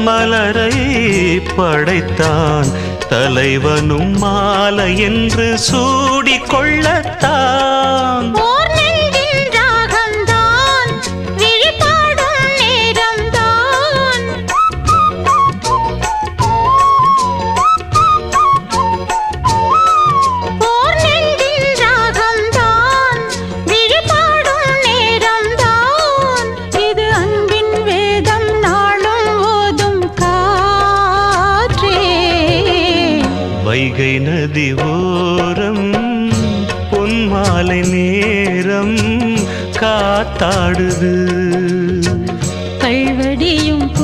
மலரை படைத்தான் தலைவனும் மாலை என்று சூடிக்கொள்ளத்தான். வைகை நதி ஓரம் பொன்மாலை நேரம் காத்தாடுது.